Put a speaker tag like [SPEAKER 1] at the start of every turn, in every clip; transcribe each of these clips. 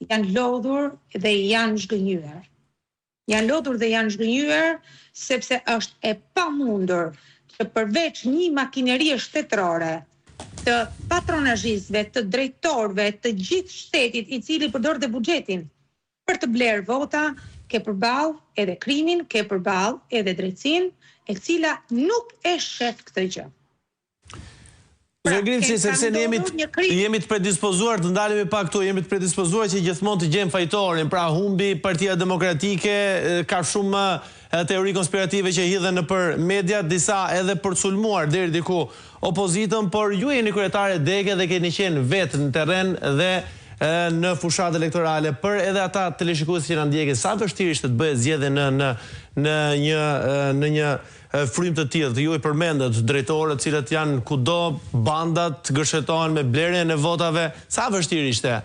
[SPEAKER 1] janë lodhur dhe janë zhgënjyer. Janë lodhur dhe janë zhgënjyer sepse është e pamundur që përveç një makinerie shtetërore të patronazhistëve, të drejtorëve, të gjithë shtetit i cili përdor dhe buxhetin për të blerë vota, ke përballë edhe krimin, ke përballë edhe drejtsinë, e cila nuk e shef këtë gjë.
[SPEAKER 2] Grimçi, sepse ne jemi të predispozuar të ndalemi pak këtu, jemi të predispozuar që gjithmonë të gjejmë fajtorin, pra humbi Partia Demokratike, ka shumë teori konspirative që hidhen nëpër media, disa edhe për të sulmuar deri diku opozitën, por ju jeni kryetare dege dhe keni qenë vetë në terren dhe në fushat elektorale, për edhe ata teleshikues që na ndjekin, sa vështirë ishte të bëhet zgjedhje në një frym të tillë. Ju i përmendët drejtorët, cilët janë kudo, bandat gërshetohen me blerjen e votave. Sa vështirë ishte?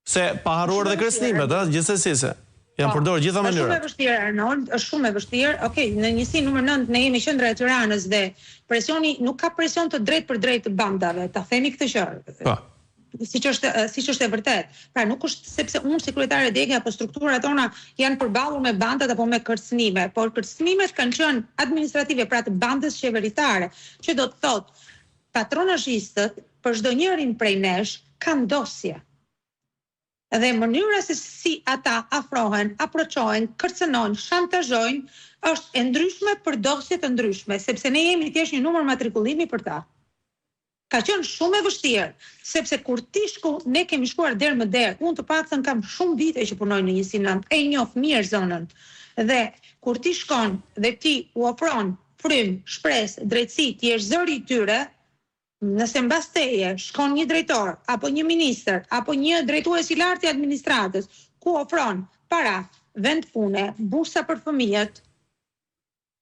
[SPEAKER 2] Se pa harruar dhe kërcënimet, gjithsesi se janë përdorur gjitha mënyrat.
[SPEAKER 1] Është shumë e vështirë, Arnold, është shumë e vështirë. Okej, në njësi numër 9 ne jemi qendra e Tiranës dhe presioni nuk ka presion të drejt për drejt të bandave, ta themi këtë gjë.
[SPEAKER 2] Po.
[SPEAKER 1] Siç është e vërtet. Pra nuk është sepse unë si kryetare dege apo strukturat tona janë përballur me bandat apo me kërcënime, por kërcënimet kanë qenë administrative, pra të bandës qeveritare, që do të thotë patronazhistët për çdo njërin prej nesh kanë dosje. Dhe mënyra se si ata afrohen, aproçohen, kërcënojnë, shantazhojnë, është e ndryshme për dosje të ndryshme, sepse ne jemi thjesht një numër matrikullimi për ta. Ka qenë shumë e vështirë, sepse kur ti ne kemi shkuar derë më derë, unë të paktën kam shumë vite që punoj në njësinë 9, e njoh mirë zonën. Dhe kur ti shkon dhe ti u ofron frym, shpresë, drejtësi, ti je zëri i tyre, nëse mbas teje shkon një drejtor, apo një ministër, apo një drejtues i lartë i administratës, ku ofron para, vend pune, bursa për fëmijët,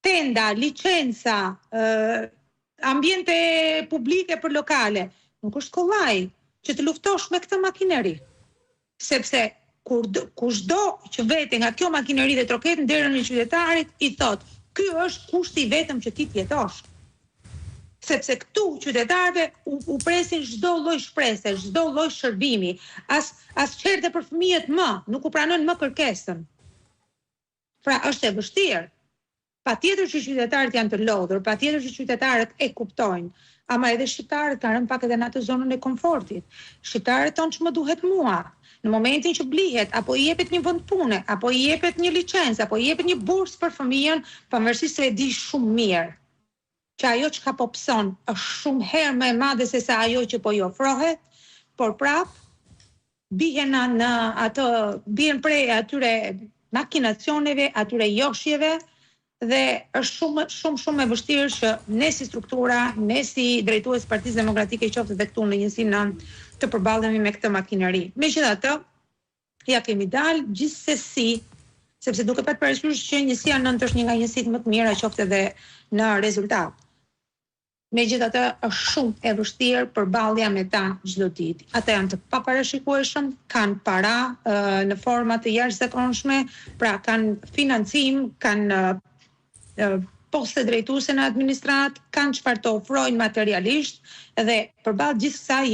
[SPEAKER 1] tenda, licenca, ambiente publike për lokale, nuk është kollaj që të luftosh me këtë makineri. Sepse kushdo që vete nga kjo makineri dhe troket në derën e qytetarit, i thot, ky është kushti vetëm që ti t'jetosh. Sepse këtu qytetarëve u presin çdo lloj shprese, çdo lloj shërbimi, as çerte për fëmijët nuk u pranojnë më kërkesën. Pra është e vështirë. Patjetër që qytetarët janë të lodhur, patjetër që qytetarët e kuptojnë, ama edhe shqiptarët kanë rënë pak edhe në atë zonën e komfortit. Shqiptarët tonë që më duhet mua, në momentin që blihet, apo i jepet një vend pune, apo i jepet një licencë, apo i jepet një bursë për fëmijën, pavarësisht se e di shumë mirë që ajo që ka po pson është shumë herë më e madhe se sa ajo që po i ofrohet, por prap bien bien prej atyre makinacioneve, atyre joshjeve, dhe është shumë e vështirë që ne si struktura, ne si drejtues Partisë Demokratike qoftë edhe këtu në njësinë 9 të përballemi me këtë makineri. Megjithatë, ja kemi dalë gjithsesi, sepse duke pat parasysh që njësia 9 është një nga njësitë më të mira qoftë edhe në rezultat. Megjithatë, është shumë e vështirë përballja me ta çdo ditë. Ata janë të paparashikueshëm, kanë para në forma të jashtëzakonshme, pra kanë financim, kanë poste drejtuese në administratë, kanë çfarë të ofrojnë materialisht dhe përballë gjithsej